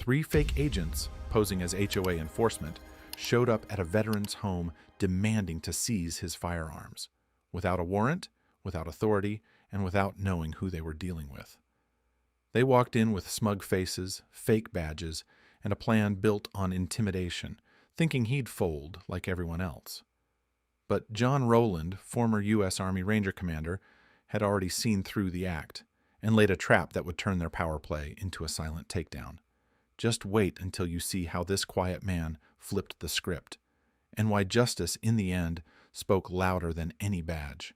3 fake agents, posing as HOA enforcement, showed up at a veteran's home demanding to seize his firearms, without a warrant, without authority, and without knowing who they were dealing with. They walked in with smug faces, fake badges, and a plan built on intimidation, thinking he'd fold like everyone else. But John Rowland, former U.S. Army Ranger commander, had already seen through the act and laid a trap that would turn their power play into a silent takedown. Just wait until you see how this quiet man flipped the script, and why justice, in the end, spoke louder than any badge.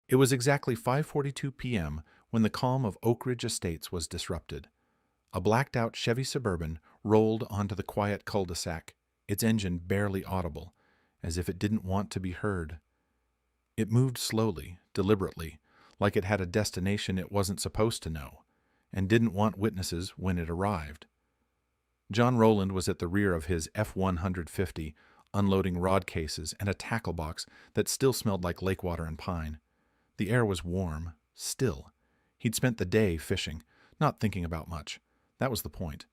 It was exactly 5:42 p.m. when the calm of Oak Ridge Estates was disrupted. A blacked-out Chevy Suburban rolled onto the quiet cul-de-sac, its engine barely audible, as if it didn't want to be heard. It moved slowly, deliberately, like it had a destination it wasn't supposed to know, and didn't want witnesses when it arrived. John Rowland was at the rear of his F-150, unloading rod cases and a tackle box that still smelled like lake water and pine. The air was warm, still. He'd spent the day fishing, not thinking about much. That was the point.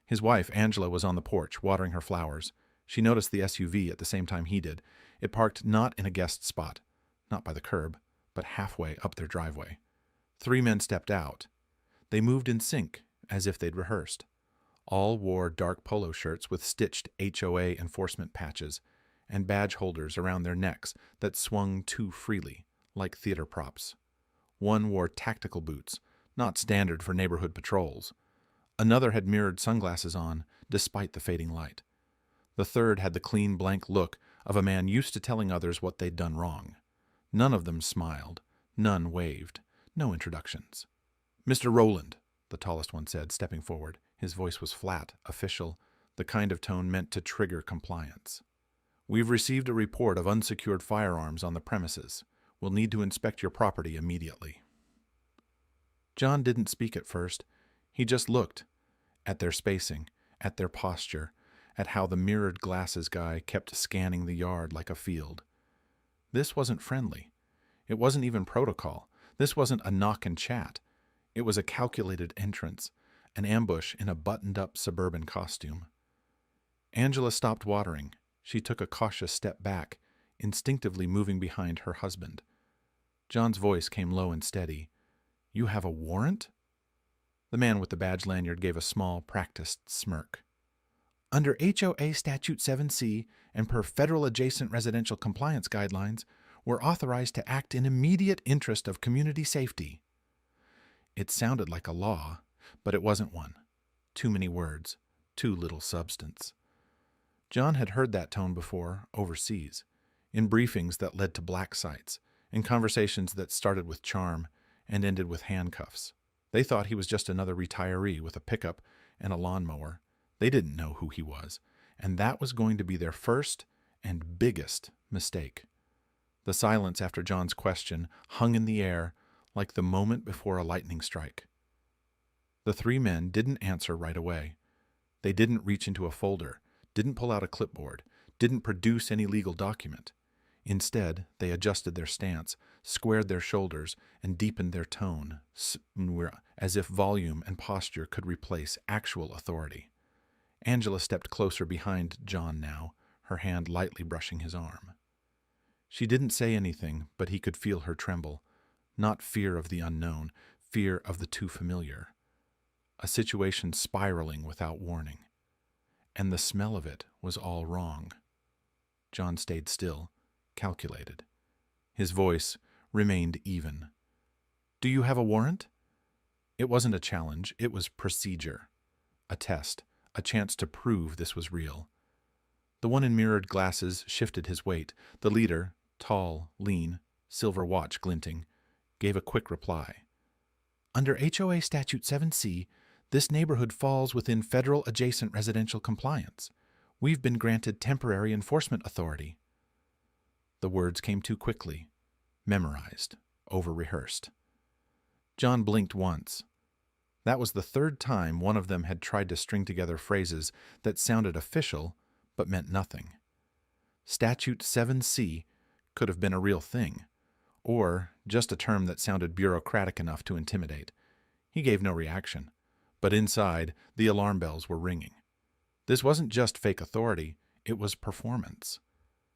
His wife, Angela, was on the porch, watering her flowers. She noticed the SUV at the same time he did. It parked not in a guest spot, not by the curb, but halfway up their driveway. 3 men stepped out. They moved in sync, as if they'd rehearsed. All wore dark polo shirts with stitched HOA enforcement patches and badge holders around their necks that swung too freely, like theater props. One wore tactical boots, not standard for neighborhood patrols. Another had mirrored sunglasses on, despite the fading light. The third had the clean, blank look of a man used to telling others what they'd done wrong. None of them smiled. None waved. No introductions. "Mr. Rowland," the tallest one said, stepping forward. His voice was flat, official, the kind of tone meant to trigger compliance. "We've received a report of unsecured firearms on the premises. We'll need to inspect your property immediately." John didn't speak at first. He just looked at their spacing, at their posture, at how the mirrored glasses guy kept scanning the yard like a field. This wasn't friendly. It wasn't even protocol. This wasn't a knock and chat. It was a calculated entrance, an ambush in a buttoned-up suburban costume. Angela stopped watering. She took a cautious step back, instinctively moving behind her husband. John's voice came low and steady. "You have a warrant?" The man with the badge lanyard gave a small, practiced smirk. "Under HOA Statute 7C and per Federal Adjacent Residential Compliance Guidelines, we're authorized to act in immediate interest of community safety." It sounded like a law, but it wasn't one. Too many words, too little substance. John had heard that tone before, overseas, in briefings that led to black sites, in conversations that started with charm and ended with handcuffs. They thought he was just another retiree with a pickup and a lawnmower. They didn't know who he was, and that was going to be their first and biggest mistake. The silence after John's question hung in the air like the moment before a lightning strike. The 3 men didn't answer right away. They didn't reach into a folder, didn't pull out a clipboard, didn't produce any legal document. Instead, they adjusted their stance, squared their shoulders, and deepened their tone, as if volume and posture could replace actual authority. Angela stepped closer behind John now, her hand lightly brushing his arm. She didn't say anything, but he could feel her tremble. Not fear of the unknown, fear of the too familiar. A situation spiraling without warning. And the smell of it was all wrong. John stayed still, calculated. His voice remained even. "Do you have a warrant?" It wasn't a challenge, it was procedure. A test, a chance to prove this was real. The one in mirrored glasses shifted his weight. The leader, tall, lean, silver watch glinting, gave a quick reply. "Under HOA Statute 7C, this neighborhood falls within federal adjacent residential compliance. We've been granted temporary enforcement authority." The words came too quickly, memorized, over-rehearsed. John blinked once. That was the 3rd time one of them had tried to string together phrases that sounded official but meant nothing. Statute 7C could have been a real thing, or just a term that sounded bureaucratic enough to intimidate. He gave no reaction, But inside, the alarm bells were ringing. This wasn't just fake authority, it was performance.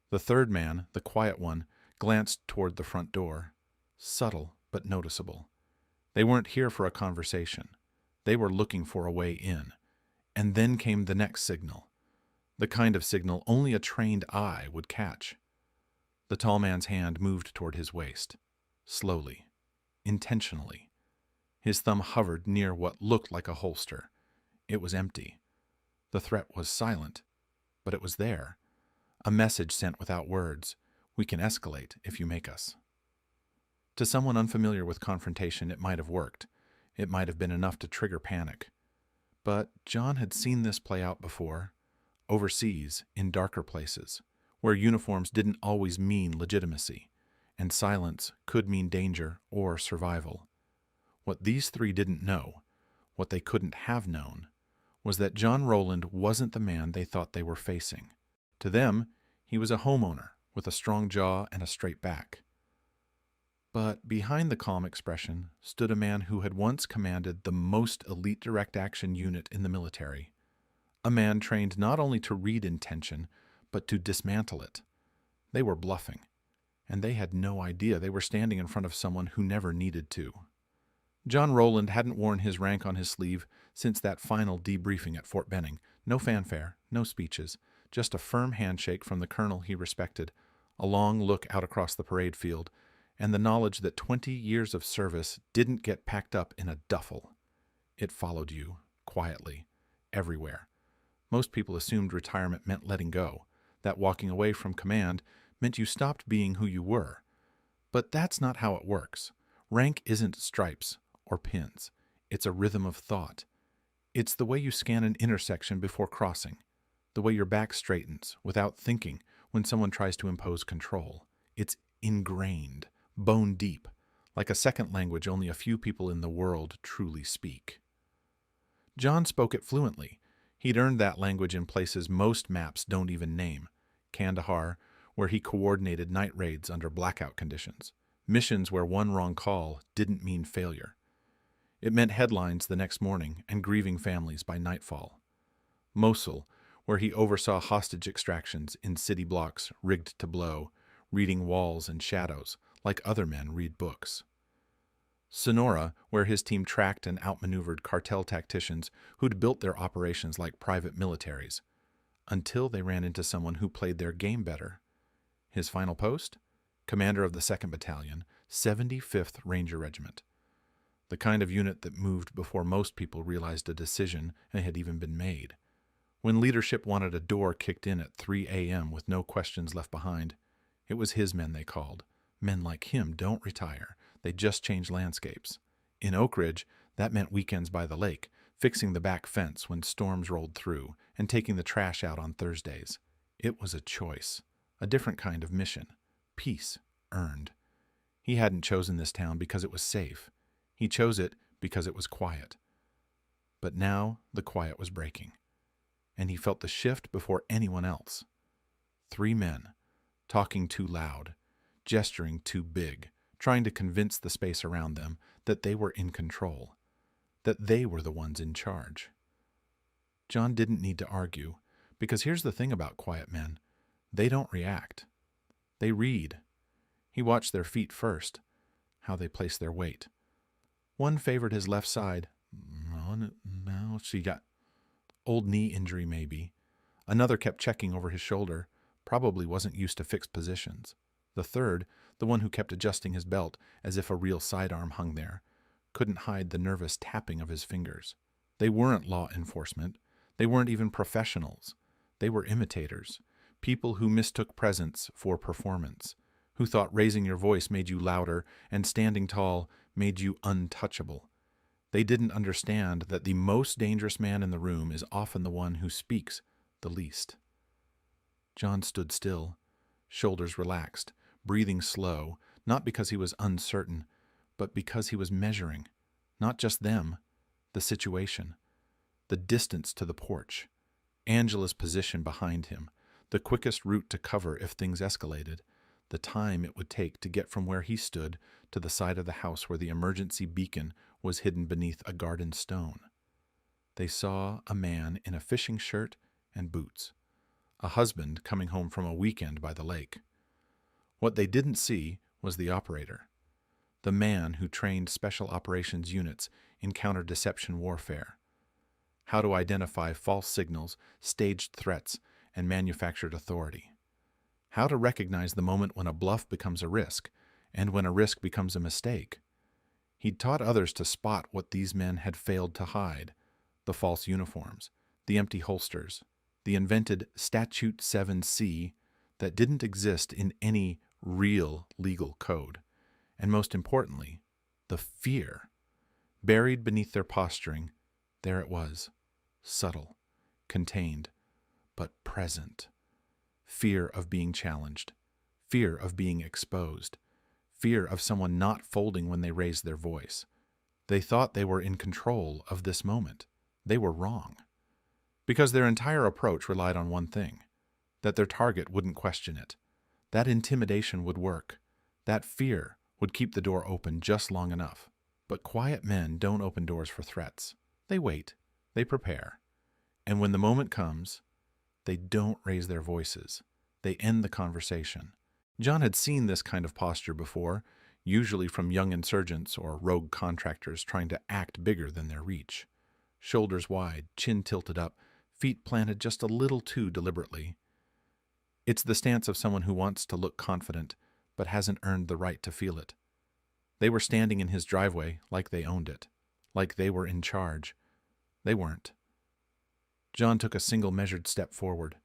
The third man, the quiet one, glanced toward the front door. Subtle, but noticeable. They weren't here for a conversation. They were looking for a way in. And then came the next signal. The kind of signal only a trained eye would catch. The tall man's hand moved toward his waist. Slowly. Intentionally. His thumb hovered near what looked like a holster. It was empty. The threat was silent, but it was there. A message sent without words. We can escalate if you make us. To someone unfamiliar with confrontation, it might have worked. It might have been enough to trigger panic. But John had seen this play out before, overseas, in darker places, where uniforms didn't always mean legitimacy, and silence could mean danger or survival. What these three didn't know, what they couldn't have known, was that John Rowland wasn't the man they thought they were facing. To them, he was a homeowner with a strong jaw and a straight back. But behind the calm expression stood a man who had once commanded the most elite direct action unit in the military. A man trained not only to read intention, but to dismantle it. They were bluffing, and they had no idea they were standing in front of someone who never needed to. John Rowland hadn't worn his rank on his sleeve since that final debriefing at Fort Benning. No fanfare, no speeches, just a firm handshake from the colonel he respected, a long look out across the parade field, and the knowledge that 20 years of service didn't get packed up in a duffel. It followed you, quietly, everywhere. Most people assumed retirement meant letting go, that walking away from command meant you stopped being who you were. But that's not how it works. Rank isn't stripes or pins. It's a rhythm of thought. It's the way you scan an intersection before crossing, the way your back straightens without thinking when someone tries to impose control. It's ingrained, bone deep, like a second language only a few people in the world truly speak. John spoke it fluently. He'd earned that language in places most maps don't even name. Kandahar, where he coordinated night raids under blackout conditions. Missions where one wrong call didn't mean failure. It meant headlines the next morning and grieving families by nightfall. Mosul, where he oversaw hostage extractions in city blocks rigged to blow, reading walls and shadows like other men read books. Sonora, where his team tracked and outmaneuvered cartel tacticians who'd built their operations like private militaries, until they ran into someone who played their game better. His final post? Commander of the 2nd Battalion, 75th Ranger Regiment. The kind of unit that moved before most people realized a decision had even been made. When leadership wanted a door kicked in at 3 a.m. with no questions left behind, it was his men they called. Men like him don't retire. They just change landscapes. In Oak Ridge, that meant weekends by the lake, fixing the back fence when storms rolled through, and taking the trash out on Thursdays. It was a choice, a different kind of mission. Peace earned. He hadn't chosen this town because it was safe. He chose it because it was quiet. But now the quiet was breaking, and he felt the shift before anyone else. 3 men, talking too loud, gesturing too big, trying to convince the space around them that they were in control, that they were the ones in charge. John didn't need to argue, because here's the thing about quiet men. They don't react. They read. He watched their feet first, how they placed their weight. One favored his left side. No, she got old knee injury maybe. Another kept checking over his shoulder, probably wasn't used to fixed positions. The third, the one who kept adjusting his belt as if a real sidearm hung there, couldn't hide the nervous tapping of his fingers. They weren't law enforcement. They weren't even professionals. They were imitators, people who mistook presence for performance, who thought raising your voice made you louder and standing tall made you untouchable. They didn't understand that the most dangerous man in the room is often the one who speaks the least. John stood still, shoulders relaxed, breathing slow, not because he was uncertain, but because he was measuring, not just them, the situation, the distance to the porch, Angela's position behind him, the quickest route to cover if things escalated, the time it would take to get from where he stood to the side of the house where the emergency beacon was hidden beneath a garden stone. They saw a man in a fishing shirt and boots, a husband coming home from a weekend by the lake. What they didn't see was the operator, the man who trained special operations units in counter-deception warfare, how to identify false signals, staged threats, and manufactured authority, how to recognize the moment when a bluff becomes a risk and when a risk becomes a mistake. He'd taught others to spot what these men had failed to hide: the false uniforms, the empty holsters, the invented Statute 7C that didn't exist in any real legal code, and most importantly, the fear. Buried beneath their posturing, there it was, subtle, contained, but present. Fear of being challenged, fear of being exposed, fear of someone not folding when they raised their voice. They thought they were in control of this moment. They were wrong, because their entire approach relied on one thing: that their target wouldn't question it. That intimidation would work. That fear would keep the door open just long enough. But quiet men don't open doors for threats. They wait. They prepare. And when the moment comes, they don't raise their voices. They end the conversation. John had seen this kind of posture before, usually from young insurgents or rogue contractors trying to act bigger than their reach. Shoulders wide, chin tilted up, feet planted just a little too deliberately. It's the stance of someone who wants to look confident, but hasn't earned the right to feel it. They were standing in his driveway like they owned it, like they were in charge. They weren't. John took a single measured step forward.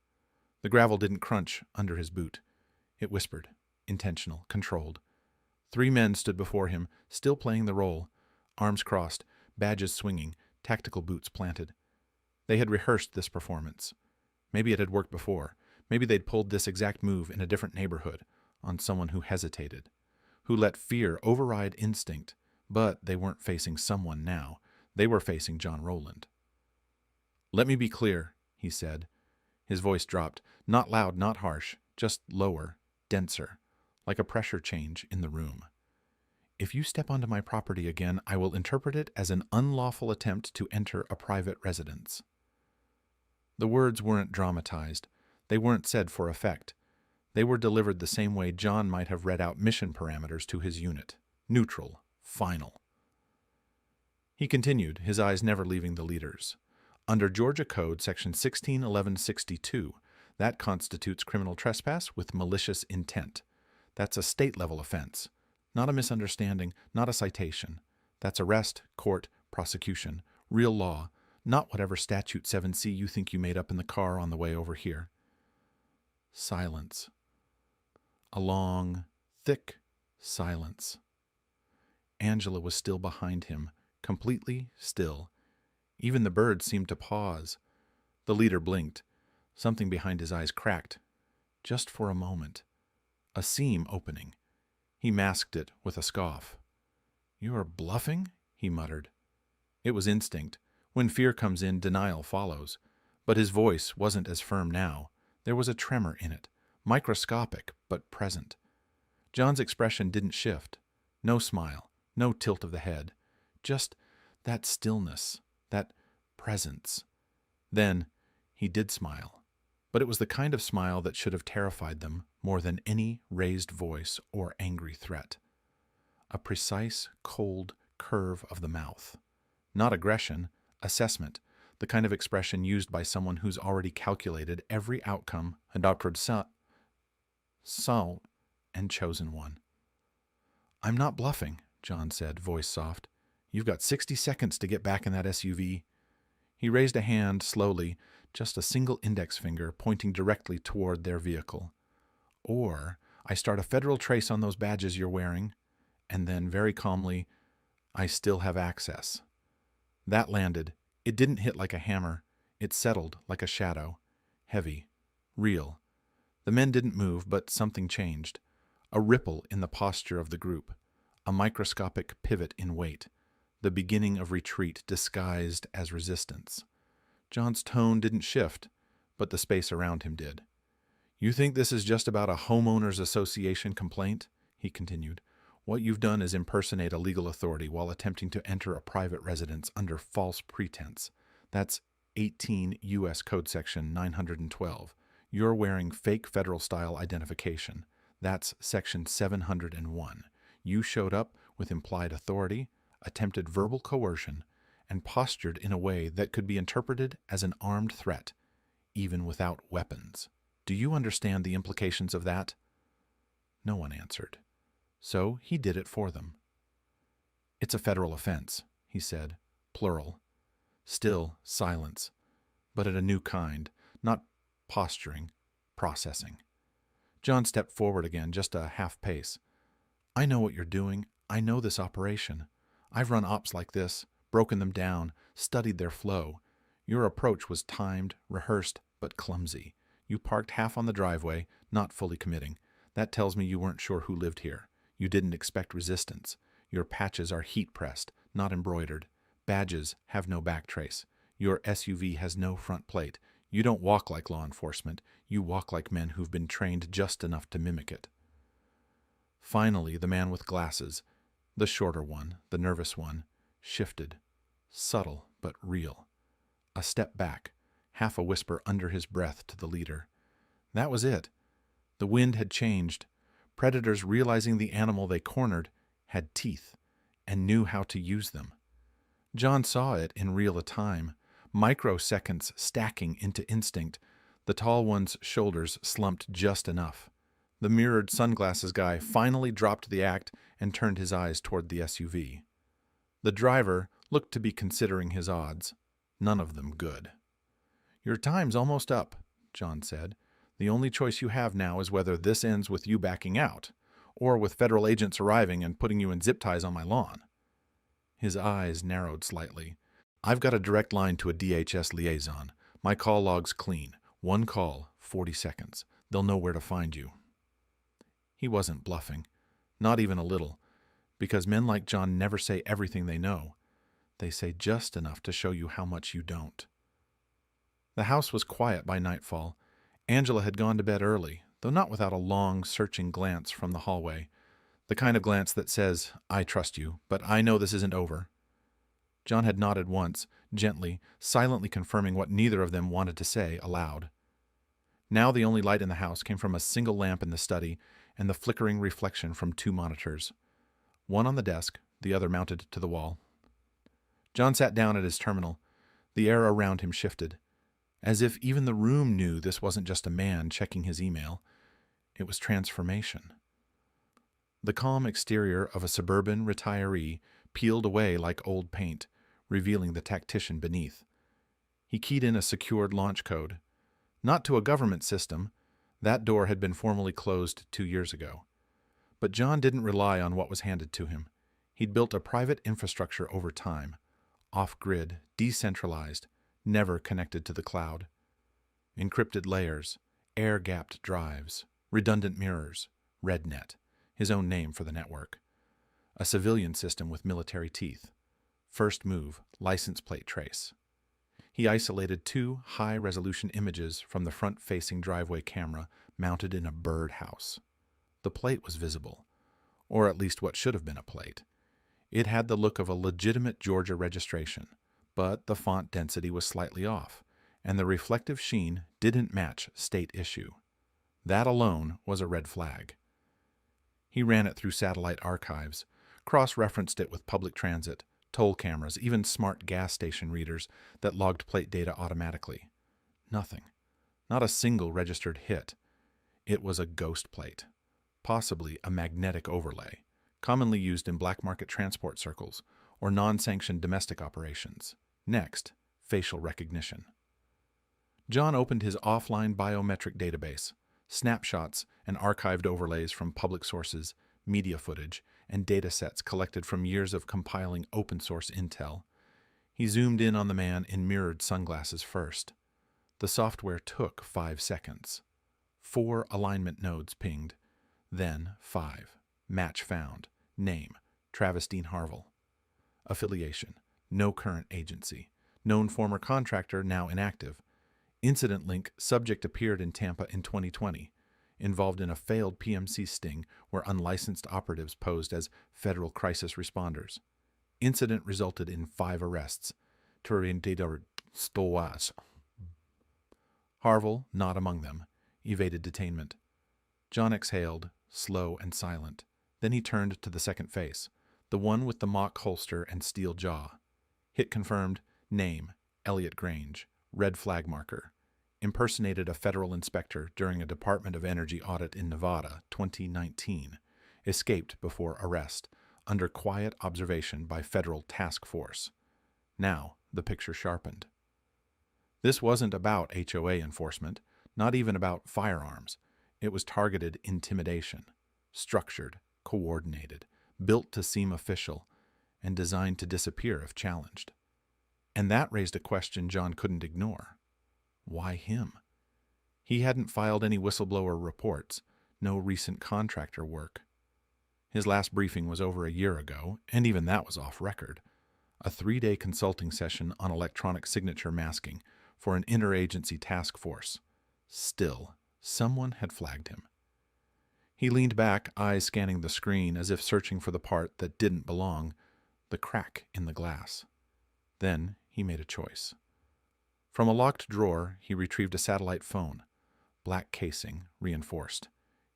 The gravel didn't crunch under his boot. It whispered, intentional, controlled. 3 men stood before him, still playing the role, arms crossed, badges swinging, tactical boots planted. They had rehearsed this performance. Maybe it had worked before. Maybe they'd pulled this exact move in a different neighborhood, on someone who hesitated, who let fear override instinct. But they weren't facing someone now. They were facing John Rowland. "Let me be clear," he said. His voice dropped, not loud, not harsh, just lower, denser, like a pressure change in the room. "If you step onto my property again, I will interpret it as an unlawful attempt to enter a private residence." The words weren't dramatized. They weren't said for effect. They were delivered the same way John might have read out mission parameters to his unit: neutral, final. He continued, his eyes never leaving the leaders. "Under Georgia Code, Section 161162, that constitutes criminal trespass with malicious intent. That's a state-level offense. Not a misunderstanding, not a citation. That's arrest, court, prosecution, real law, not whatever Statute 7C you think you made up in the car on the way over here." Silence. A long, thick silence. Angela was still behind him, completely still. Even the birds seemed to pause. The leader blinked. Something behind his eyes cracked. Just for a moment. A seam opening. He masked it with a scoff. "You are bluffing?" he muttered. It was instinct. When fear comes in, denial follows. But his voice wasn't as firm now. There was a tremor in it, microscopic but present. John's expression didn't shift. No smile, no tilt of the head. Just that stillness, that presence. Then he did smile. But it was the kind of smile that should have terrified them more than any raised voice or angry threat. A precise, cold curve of the mouth. Not aggression, assessment, the kind of expression used by someone who's already calculated every outcome, adopted so, and chosen one. "I'm not bluffing," John said, voice soft. "You've got 60 seconds to get back in that SUV." He raised a hand slowly, just a single index finger pointing directly toward their vehicle. "Or I start a federal trace on those badges you're wearing." And then, very calmly, "I still have access." That landed. It didn't hit like a hammer. It settled like a shadow. Heavy. Real. The men didn't move, but something changed. A ripple in the posture of the group. A microscopic pivot in weight. The beginning of retreat disguised as resistance. John's tone didn't shift, but the space around him did. "You think this is just about a homeowners association complaint?" he continued. "What you've done is impersonate a legal authority while attempting to enter a private residence under false pretense. That's 18 U.S. Code Section 912. You're wearing fake federal-style identification. That's Section 701. You showed up with implied authority, attempted verbal coercion, and postured in a way that could be interpreted as an armed threat, even without weapons. Do you understand the implications of that? No one answered. So he did it for them. It's a federal offense, he said, plural. Still silence, but at a new kind, not posturing, processing. John stepped forward again, just a half pace. I know what you're doing. I know this operation. I've run ops like this, broken them down, studied their flow. Your approach was timed, rehearsed, but clumsy. You parked half on the driveway, not fully committing. That tells me you weren't sure who lived here. You didn't expect resistance. Your patches are heat-pressed, not embroidered. Badges have no backtrace. Your SUV has no front plate. You don't walk like law enforcement. You walk like men who've been trained just enough to mimic it. Finally, the man with glasses, the shorter one, the nervous one, shifted. Subtle, but real. A step back, half a whisper under his breath to the leader. That was it. The wind had changed. Predators, realizing the animal they cornered had teeth and knew how to use them. John saw it in real time, microseconds stacking into instinct. The tall one's shoulders slumped just enough. The mirrored sunglasses guy finally dropped the act and turned his eyes toward the SUV. The driver looked to be considering his odds. None of them good. Your time's almost up, John said. The only choice you have now is whether this ends with you backing out, or with federal agents arriving and putting you in zip ties on my lawn. His eyes narrowed slightly. I've got a direct line to a DHS liaison. My call log's clean. One call, 40 seconds. They'll know where to find you. He wasn't bluffing, not even a little, because men like John never say everything they know. They say just enough to show you how much you don't. The house was quiet by nightfall. Angela had gone to bed early, though not without a long, searching glance from the hallway. The kind of glance that says, I trust you, but I know this isn't over. John had nodded once, gently, silently confirming what neither of them wanted to say aloud. Now the only light in the house came from a single lamp in the study and the flickering reflection from two monitors. One on the desk, the other mounted to the wall. John sat down at his terminal. The air around him shifted, as if even the room knew this wasn't just a man checking his email. It was transformation. The calm exterior of a suburban retiree peeled away like old paint, revealing the tactician beneath. He keyed in a secured launch code. Not to a government system. That door had been formally closed 2 years ago. But John didn't rely on what was handed to him. He'd built a private infrastructure over time, off-grid, decentralized, never connected to the cloud. Encrypted layers, air-gapped drives, redundant mirrors, RedNet, his own name for the network. A civilian system with military teeth. First move, license plate trace. He isolated 2 high-resolution images from the front-facing driveway camera mounted in a birdhouse. The plate was visible, or at least what should have been a plate. It had the look of a legitimate Georgia registration, but the font density was slightly off, and the reflective sheen didn't match state issue. That alone was a red flag. He ran it through satellite archives, cross-referenced it with public transit, toll cameras, even smart gas station readers that logged plate data automatically. Nothing. Not a single registered hit. It was a ghost plate, possibly a magnetic overlay, commonly used in black market transport circles or non-sanctioned domestic operations. Next, facial recognition. John opened his offline biometric database, snapshots and archived overlays from public sources, media footage, and data sets collected from years of compiling open-source intel. He zoomed in on the man in mirrored sunglasses first. The software took 5 seconds. 4 alignment nodes pinged. Then 5. Match found. Name, Travis Dean Harville. Affiliation, no current agency. Known former contractor, now inactive. Incident link, subject appeared in Tampa in 2020. Involved in a failed PMC sting where unlicensed operatives posed as federal crisis responders. Incident resulted in 5 arrests. Stoas. Harville, not among them, evaded detainment. John exhaled, slow and silent. Then he turned to the second face, the one with the mock holster and steel jaw. Hit confirmed, name, Elliot Grange, red flag marker. Impersonated a federal inspector during a Department of Energy audit in Nevada, 2019. Escaped before arrest, under quiet observation by federal task force. Now the picture sharpened. This wasn't about HOA enforcement, not even about firearms. It was targeted intimidation, structured, coordinated, built to seem official, and designed to disappear if challenged. And that raised a question John couldn't ignore. Why him? He hadn't filed any whistleblower reports, no recent contractor work. His last briefing was over a year ago, and even that was off record. A 3-day consulting session on electronic signature masking for an interagency task force. Still, someone had flagged him. He leaned back, eyes scanning the screen as if searching for the part that didn't belong, the crack in the glass. Then he made a choice. From a locked drawer, he retrieved a satellite phone, black casing, reinforced.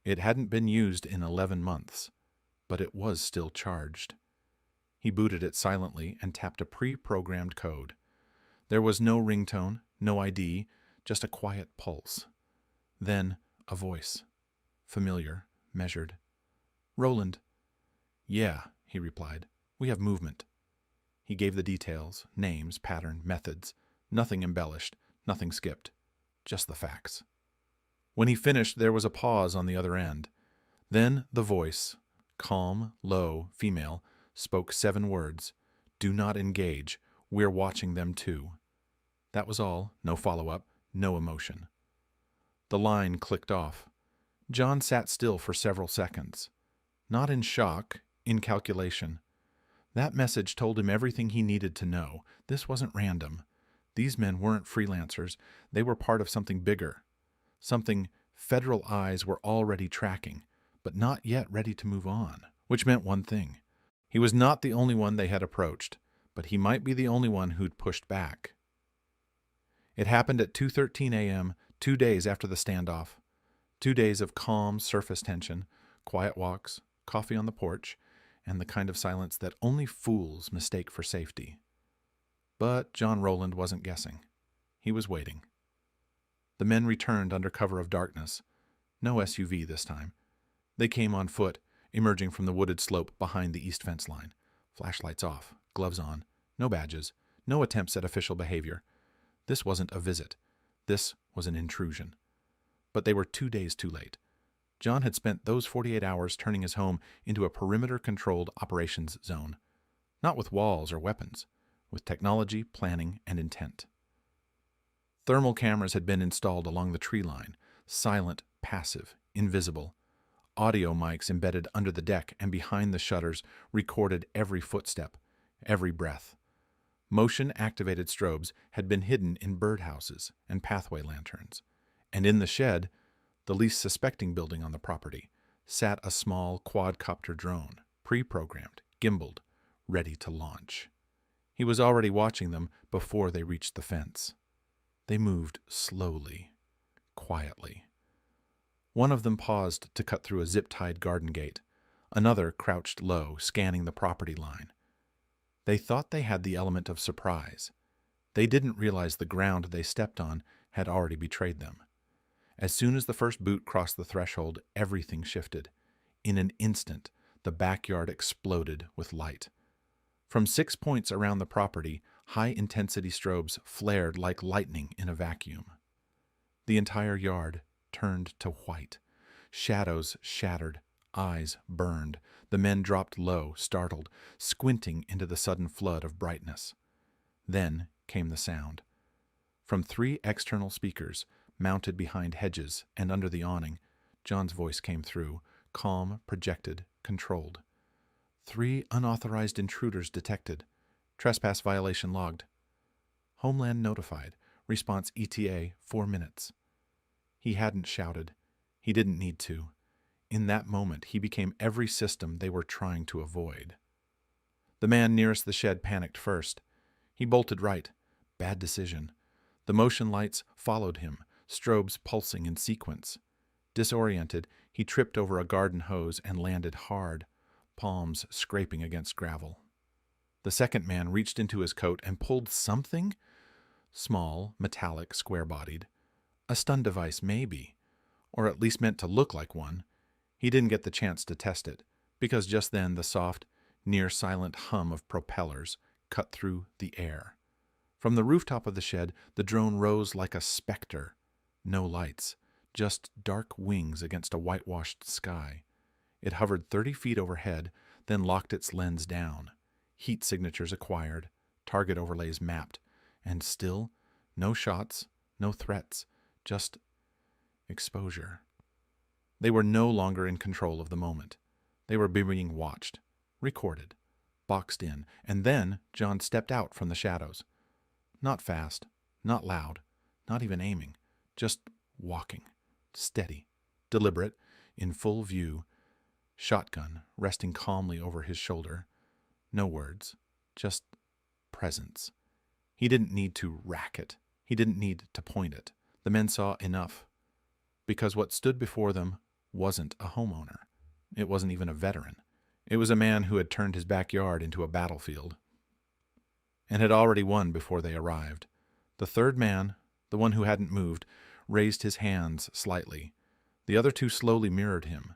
It hadn't been used in 11 months, but it was still charged. He booted it silently and tapped a pre-programmed code. There was no ringtone, no ID, just a quiet pulse. Then a voice, familiar, measured. "Roland." "Yeah," he replied. "We have movement." He gave the details, names, pattern, methods. Nothing embellished, nothing skipped. Just the facts. When he finished, there was a pause on the other end. Then the voice, calm, low, female, spoke 7 words. "Do not engage. We're watching them too." That was all. No follow-up, no emotion. The line clicked off. John sat still for several seconds. Not in shock, in calculation. That message told him everything he needed to know. This wasn't random. These men weren't freelancers. They were part of something bigger. Something federal eyes were already tracking, but not yet ready to move on. Which meant one thing. He was not the only one they had approached, but he might be the only one who'd pushed back. It happened at 2:13 a.m., 2 days after the standoff. 2 days of calm surface tension, quiet walks, coffee on the porch, and the kind of silence that only fools mistake for safety. But John Roland wasn't guessing. He was waiting. The men returned under cover of darkness. No SUV this time. They came on foot, emerging from the wooded slope behind the east fence line. Flashlights off, gloves on, no badges, no attempts at official behavior. This wasn't a visit. This was an intrusion. But they were 2 days too late. John had spent those 48 hours turning his home into a perimeter-controlled operations zone. Not with walls or weapons, with technology, planning, and intent. Thermal cameras had been installed along the tree line, silent, passive, invisible. Audio mics embedded under the deck and behind the shutters recorded every footstep, every breath. Motion-activated strobes had been hidden in birdhouses and pathway lanterns. And in the shed, the least suspecting building on the property, sat a small quadcopter drone, pre-programmed, gimbaled, ready to launch. He was already watching them before they reached the fence. They moved slowly, quietly. One of them paused to cut through a zip-tied garden gate. Another crouched low, scanning the property line. They thought they had the element of surprise. They didn't realize the ground they stepped on had already betrayed them. As soon as the first boot crossed the threshold, everything shifted. In an instant, the backyard exploded with light. From 6 points around the property, high-intensity strobes flared like lightning in a vacuum. The entire yard turned to white. Shadows shattered, eyes burned. The men dropped low, startled, squinting into the sudden flood of brightness. Then came the sound. From 3 external speakers, mounted behind hedges and under the awning, John's voice came through, calm, projected, controlled. 3 unauthorized intruders detected. Trespass violation logged. Homeland notified. Response ETA 4 minutes. He hadn't shouted. He didn't need to. In that moment, he became every system they were trying to avoid. The man nearest the shed panicked first. He bolted right, Bad decision. The motion lights followed him, strobes pulsing in sequence. Disoriented, he tripped over a garden hose and landed hard, palms scraping against gravel. The second man reached into his coat and pulled something? Small, metallic, square-bodied. A stun device, maybe. Or at least meant to look like one. He didn't get the chance to test it, because just then the soft, near-silent hum of propellers cut through the air. From the rooftop of the shed, the drone rose like a specter. No lights, just dark wings against a whitewashed sky. It hovered 30 feet overhead, then locked its lens down. Heat signatures acquired, target overlays mapped, and still, no shots, no threats, just exposure. They were no longer in control of the moment. They were being watched, recorded, boxed in, and then John stepped out from the shadows. Not fast, not loud, not even aiming, just walking, steady, deliberate, in full view, shotgun resting calmly over his shoulder. No words, just presence. He didn't need to rack it. He didn't need to point it. The men saw enough. Because what stood before them wasn't a homeowner. It wasn't even a veteran. It was a man who had turned his backyard into a battlefield and had already won before they arrived. The third man, the one who hadn't moved, raised his hands slightly. The other two slowly mirrored him,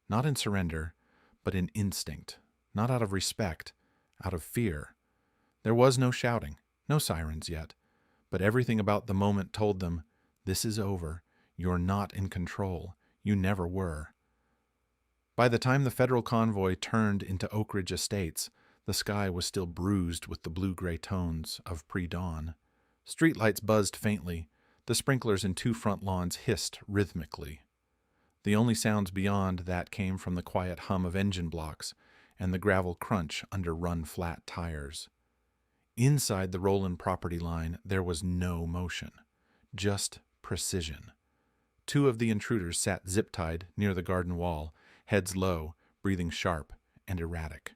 not in surrender, but in instinct, not out of respect, out of fear. There was no shouting, no sirens yet, but everything about the moment told them, this is over, you're not in control, you never were. By the time the federal convoy turned into Oak Ridge Estates, the sky was still bruised with the blue-gray tones of pre-dawn. Streetlights buzzed faintly. The sprinklers in 2 front lawns hissed rhythmically. The only sounds beyond that came from the quiet hum of engine blocks and the gravel crunch under run-flat tires. Inside the Roland property line, there was no motion, just precision. 2 of the intruders sat zip-tied near the garden wall, heads low, breathing sharp and erratic.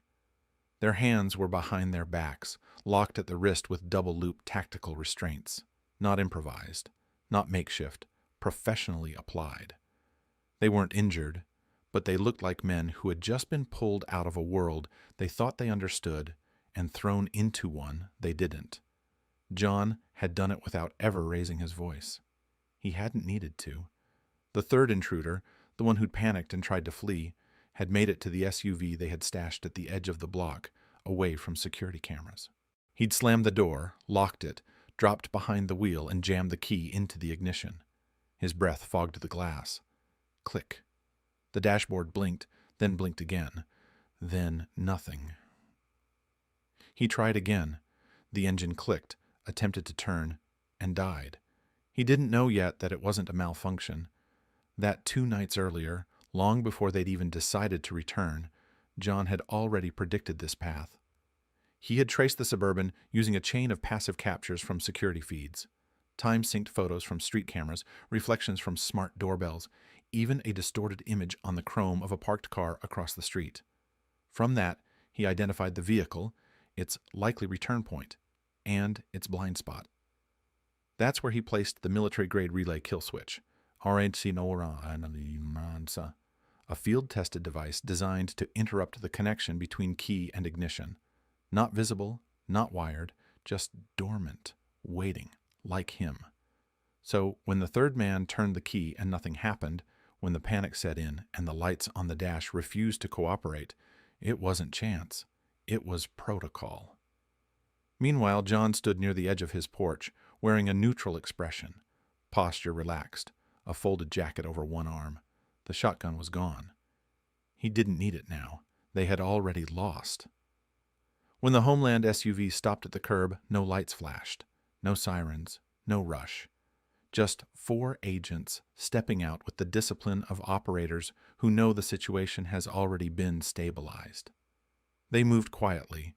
Their hands were behind their backs, locked at the wrist with double-loop tactical restraints. Not improvised, not makeshift, professionally applied. They weren't injured, but they looked like men who had just been pulled out of a world they thought they understood and thrown into one they didn't. John had done it without ever raising his voice. He hadn't needed to. The third intruder, the one who'd panicked and tried to flee, had made it to the SUV they had stashed at the edge of the block, away from security cameras. He'd slammed the door, locked it, dropped behind the wheel, and jammed the key into the ignition. His breath fogged the glass. Click. The dashboard blinked, then blinked again. Then nothing. He tried again. The engine clicked, attempted to turn, and died. He didn't know yet that it wasn't a malfunction. That 2 nights earlier, long before they'd even decided to return, John had already predicted this path. He had traced the Suburban using a chain of passive captures from security feeds, time-synced photos from street cameras, reflections from smart doorbells, even a distorted image on the chrome of a parked car across the street. From that, he identified the vehicle, its likely return point, and its blind spot. That's where he placed the military-grade relay kill switch, a field-tested device designed to interrupt the connection between key and ignition. Not visible, not wired, just dormant, waiting, like him. So when the third man turned the key and nothing happened, when the panic set in and the lights on the dash refused to cooperate, it wasn't chance. It was protocol. Meanwhile, John stood near the edge of his porch, wearing a neutral expression, posture relaxed, a folded jacket over one arm. The shotgun was gone. He didn't need it now. They had already lost. When the Homeland SUV stopped at the curb, no lights flashed, no sirens, no rush. Just 4 agents stepping out with the discipline of operators who know the situation has already been stabilized. They moved quietly,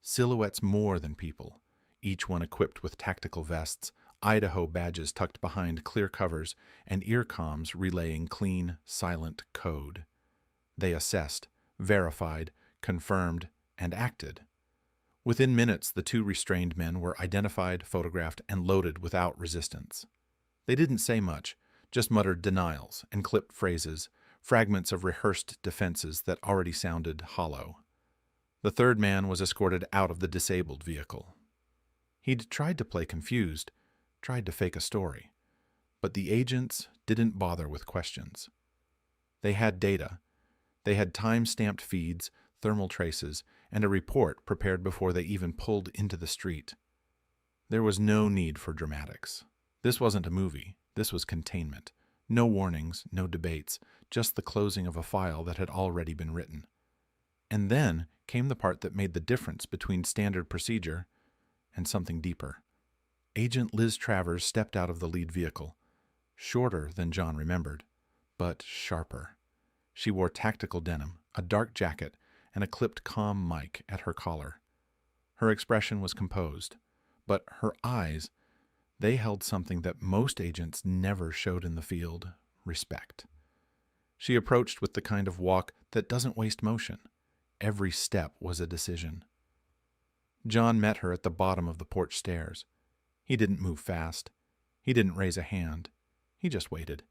silhouettes more than people, each one equipped with tactical vests, Idaho badges tucked behind clear covers, and earcoms relaying clean, silent code. They assessed, verified, confirmed, and acted. Within minutes, the two restrained men were identified, photographed, and loaded without resistance. They didn't say much, just muttered denials and clipped phrases, fragments of rehearsed defenses that already sounded hollow. The third man was escorted out of the disabled vehicle. He'd tried to play confused, tried to fake a story, but the agents didn't bother with questions. They had data. They had time-stamped feeds, thermal traces, and a report prepared before they even pulled into the street. There was no need for dramatics. This wasn't a movie. This was containment. No warnings, no debates, just the closing of a file that had already been written. And then came the part that made the difference between standard procedure and something deeper. Agent Liz Travers stepped out of the lead vehicle, shorter than John remembered, but sharper. She wore tactical denim, a dark jacket, and a clipped comm mic at her collar. Her expression was composed, but her eyes, they held something that most agents never showed in the field: respect. She approached with the kind of walk that doesn't waste motion. Every step was a decision. John met her at the bottom of the porch stairs. He didn't move fast. He didn't raise a hand. He just waited.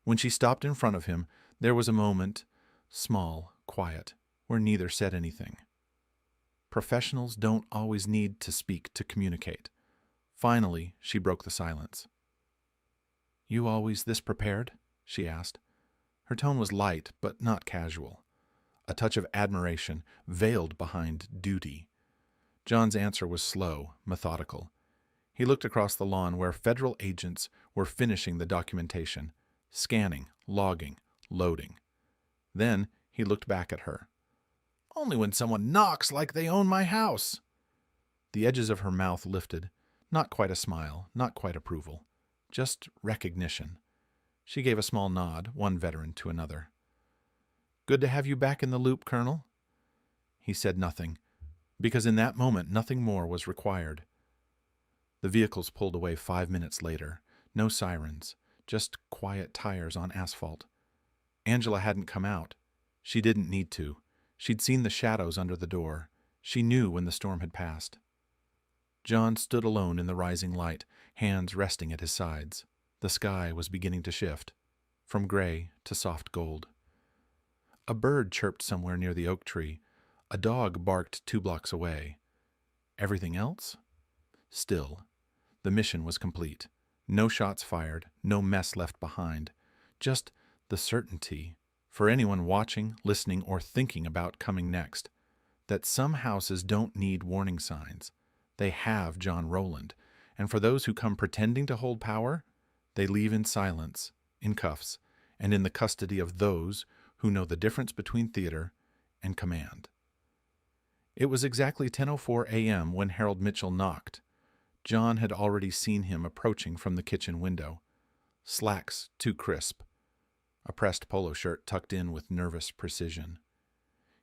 When she stopped in front of him, there was a moment, small, quiet, where neither said anything. Professionals don't always need to speak to communicate. Finally, she broke the silence. "You always this prepared?" she asked. Her tone was light, but not casual. A touch of admiration veiled behind duty. John's answer was slow, methodical. He looked across the lawn where federal agents were finishing the documentation, scanning, logging, loading. Then he looked back at her. "Only when someone knocks like they own my house." The edges of her mouth lifted. Not quite a smile, not quite approval. Just recognition. She gave a small nod, one veteran to another. "Good to have you back in the loop, Colonel." He said nothing, because in that moment nothing more was required. The vehicles pulled away 5 minutes later. No sirens, just quiet tires on asphalt. Angela hadn't come out. She didn't need to. She'd seen the shadows under the door. She knew when the storm had passed. John stood alone in the rising light, hands resting at his sides. The sky was beginning to shift, from gray to soft gold. A bird chirped somewhere near the oak tree. A dog barked 2 blocks away. Everything else? Still. The mission was complete. No shots fired, no mess left behind. Just the certainty, for anyone watching, listening, or thinking about coming next, that some houses don't need warning signs. They have John Rowland, and for those who come pretending to hold power, they leave in silence, in cuffs, and in the custody of those who know the difference between theater and command. It was exactly 10:04 a.m. when Harold Mitchell knocked. John had already seen him approaching from the kitchen window. Slacks too crisp. A pressed polo shirt tucked in with nervous precision.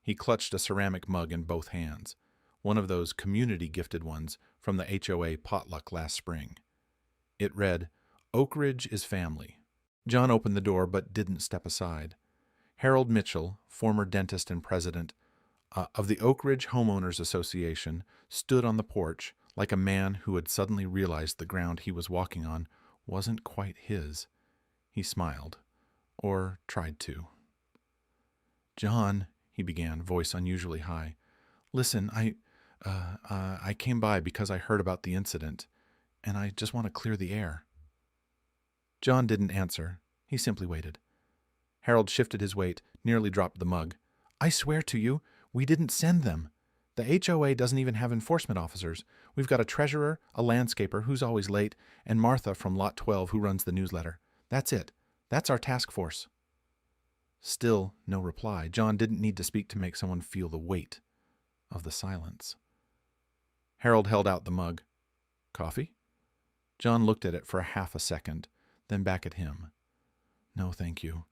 He clutched a ceramic mug in both hands, one of those community-gifted ones from the HOA potluck last spring. It read, "Oak Ridge is family." John opened the door but didn't step aside. Harold Mitchell, former dentist and president of the Oak Ridge Homeowners Association, stood on the porch like a man who had suddenly realized the ground he was walking on wasn't quite his. He smiled, or tried to. "John," he began, voice unusually high, "listen, I came by because I heard about the incident, and I just want to clear the air." John didn't answer. He simply waited. Harold shifted his weight, nearly dropped the mug. "I swear to you, we didn't send them. The HOA doesn't even have enforcement officers. We've got a treasurer, a landscaper who's always late, and Martha from Lot 12 who runs the newsletter. That's it. That's our task force." Still no reply. John didn't need to speak to make someone feel the weight of the silence. Harold held out the mug. "Coffee?" John looked at it for half a second, then back at him. "No, thank you."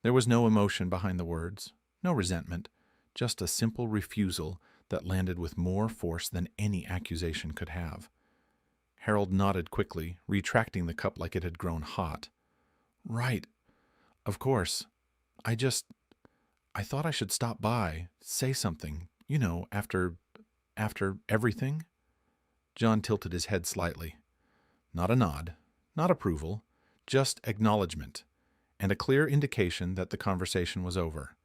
There was no emotion behind the words, no resentment, just a simple refusal that landed with more force than any accusation could have. Harold nodded quickly, retracting the cup like it had grown hot. "Right. Of course. I thought I should stop by, say something, after After everything? John tilted his head slightly. Not a nod, not approval, just acknowledgement, and a clear indication that the conversation was over.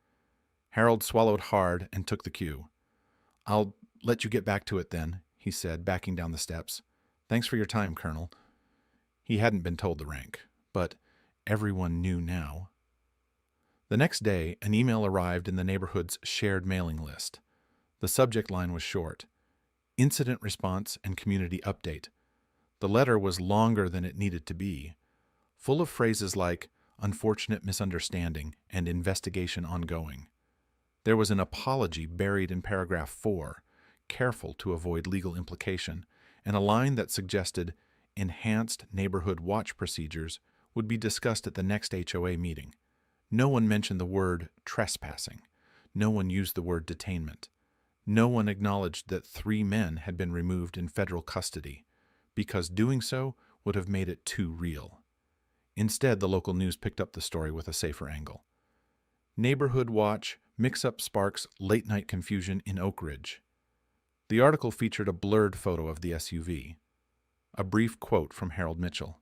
Harold swallowed hard and took the cue. "I'll let you get back to it then," he said, backing down the steps. "Thanks for your time, Colonel." He hadn't been told the rank, but everyone knew now. The next day, an email arrived in the neighborhood's shared mailing list. The subject line was short: Incident Response and Community Update. The letter was longer than it needed to be, full of phrases like unfortunate misunderstanding and investigation ongoing. There was an apology buried in paragraph 4, careful to avoid legal implication, and a line that suggested enhanced neighborhood watch procedures would be discussed at the next HOA meeting. No one mentioned the word trespassing. No one used the word detainment. No one acknowledged that 3 men had been removed in federal custody, because doing so would have made it too real. Instead, the local news picked up the story with a safer angle. Neighborhood Watch Mix-Up Sparks Late-Night Confusion in Oak Ridge. The article featured a blurred photo of the SUV, a brief quote from Harold Mitchell,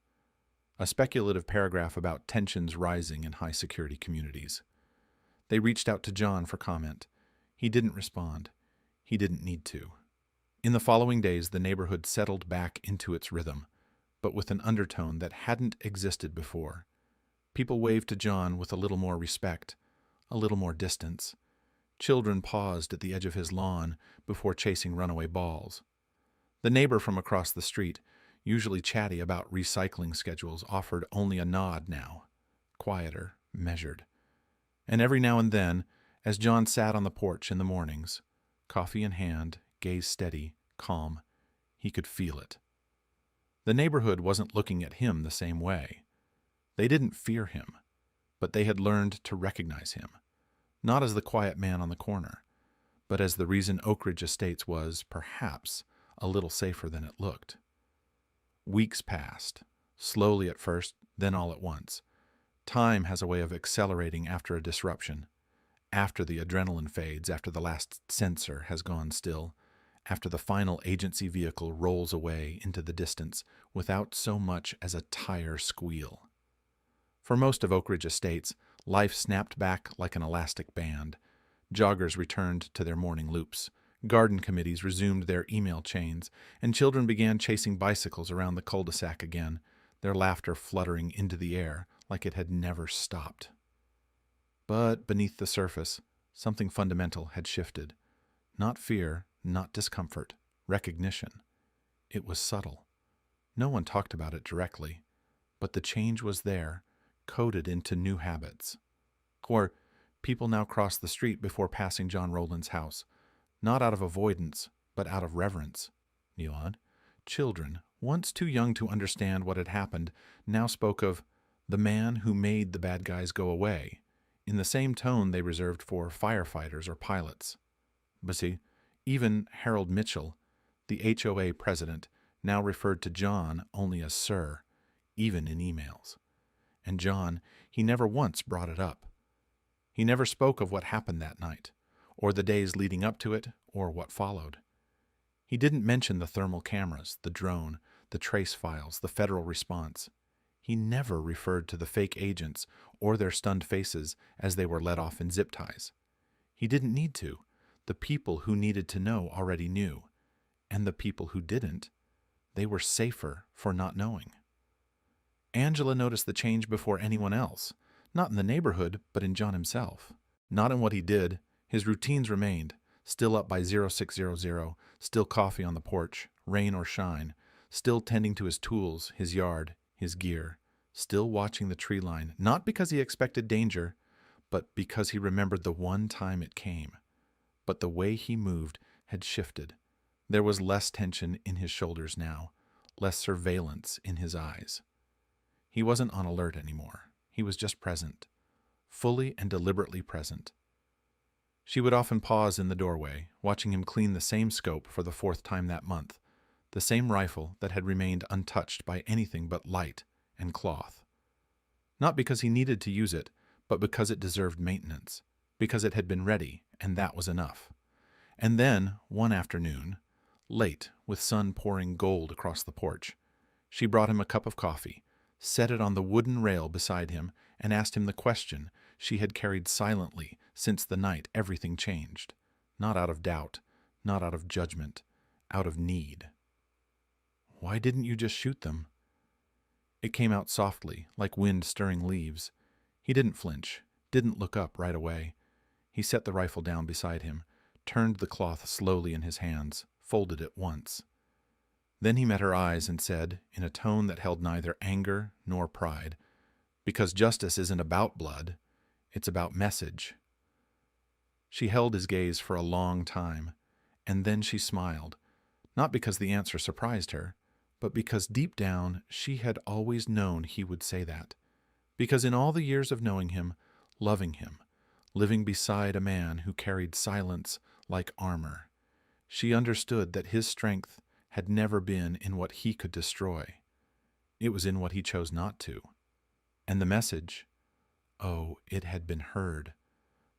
a speculative paragraph about tensions rising in high-security communities. They reached out to John for comment. He didn't respond. He didn't need to. In the following days, the neighborhood settled back into its rhythm, but with an undertone that hadn't existed before. People waved to John with a little more respect, a little more distance. Children paused at the edge of his lawn before chasing runaway balls. The neighbor from across the street, usually chatty about recycling schedules, offered only a nod now, quieter, measured. And every now and then, as John sat on the porch in the mornings, coffee in hand, gaze steady, calm, he could feel it. The neighborhood wasn't looking at him the same way. They didn't fear him, but they had learned to recognize him, not as the quiet man on the corner, but as the reason Oak Ridge Estates was, perhaps, a little safer than it looked. Weeks passed, slowly at first, then all at once. Time has a way of accelerating after a disruption, after the adrenaline fades, after the last sensor has gone still, after the final agency vehicle rolls away into the distance without so much as a tire squeal. For most of Oak Ridge Estates, life snapped back like an elastic band. Joggers returned to their morning loops. Garden committees resumed their email chains, and children began chasing bicycles around the cul-de-sac again, their laughter fluttering into the air like it had never stopped. But beneath the surface, something fundamental had shifted. Not fear, not discomfort, recognition. It was subtle. No one talked about it directly, but the change was there, coded into new habits. Or people now crossed the street before passing John Rowland's house, not out of avoidance, but out of reverence. Neon, children, once too young to understand what had happened, now spoke of the man who made the bad guys go away, in the same tone they reserved for firefighters or pilots. But see, even Harold Mitchell, the HOA president, now referred to John only as Sir, even in emails. And John, he never once brought it up. He never spoke of what happened that night, or the days leading up to it, or what followed. He didn't mention the thermal cameras, the drone, the trace files, the federal response. He never referred to the fake agents or their stunned faces as they were let off in zip ties. He didn't need to. The people who needed to know already knew. And the people who didn't, they were safer for not knowing. Angela noticed the change before anyone else, not in the neighborhood, but in John himself. Not in what he did. His routines remained, still up by 0600, still coffee on the porch, rain or shine, still tending to his tools, his yard, his gear, still watching the tree line, not because he expected danger, but because he remembered the one time it came. But the way he moved had shifted. There was less tension in his shoulders now, less surveillance in his eyes. He wasn't on alert anymore. He was just present, fully and deliberately present. She would often pause in the doorway, watching him clean the same scope for the 4th time that month, the same rifle that had remained untouched by anything but light and cloth. Not because he needed to use it, but because it deserved maintenance, because it had been ready, and that was enough. And then, one afternoon, late, with sun pouring gold across the porch, she brought him a cup of coffee, set it on the wooden rail beside him, and asked him the question she had carried silently since the night everything changed, not out of doubt, not out of judgment, out of need. "Why didn't you just shoot them?" It came out softly, like wind stirring leaves. He didn't flinch, didn't look up right away. He set the rifle down beside him, turned the cloth slowly in his hands, folded it once. Then he met her eyes and said, in a tone that held neither anger nor pride, "Because justice isn't about blood, it's about message." She held his gaze for a long time, and then she smiled, not because the answer surprised her, but because deep down she had always known he would say that. Because in all the years of knowing him, loving him, living beside a man who carried silence like armor, she understood that his strength had never been in what he could destroy. It was in what he chose not to. And the message, oh, it had been heard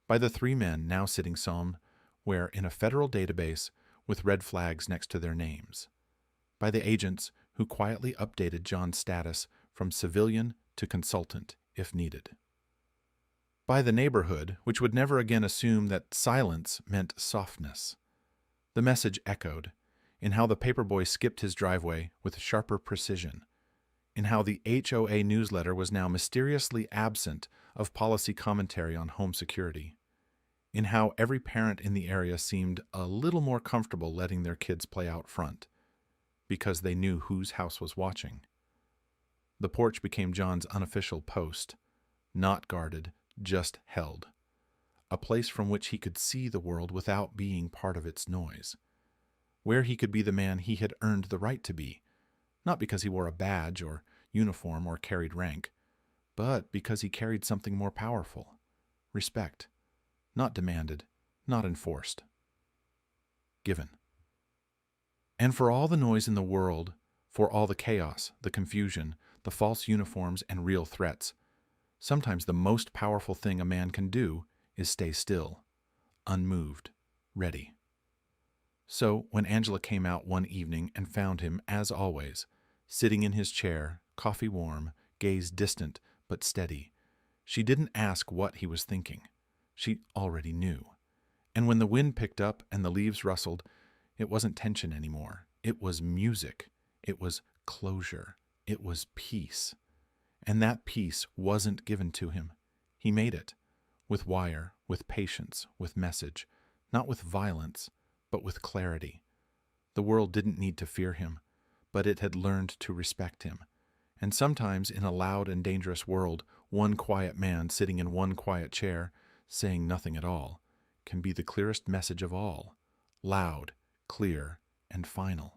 by the three men now sitting somewhere in a federal database with red flags next to their names, by the agents who quietly updated John's status from civilian to consultant if needed, by the neighborhood which would never again assume that silence meant softness. The message echoed in how the paperboy skipped his driveway with sharper precision, in how the HOA newsletter was now mysteriously absent of policy commentary on home security, in how every parent in the area seemed a little more comfortable letting their kids play out front, because they knew whose house was watching. The porch became John's unofficial post, not guarded, just held, a place from which he could see the world without being part of its noise, where he could be the man he had earned the right to be, not because he wore a badge or uniform or carried rank, but because he carried something more powerful, respect, not demanded, not enforced, given. And for all the noise in the world, for all the chaos, the confusion, the false uniforms and real threats, sometimes the most powerful thing a man can do is stay still, unmoved, ready. So when Angela came out one evening and found him, as always, sitting in his chair, coffee warm, gaze distant but steady, she didn't ask what he was thinking. She already knew. And when the wind picked up and the leaves rustled, it wasn't tension anymore. It was music. It was closure. It was peace. And that peace wasn't given to him. He made it. With wire, with patience, with message. Not with violence, but with clarity. The world didn't need to fear him, but it had learned to respect him. And sometimes in a loud and dangerous world, one quiet man sitting in one quiet chair, saying nothing at all, can be the clearest message of all. Loud, clear, and final.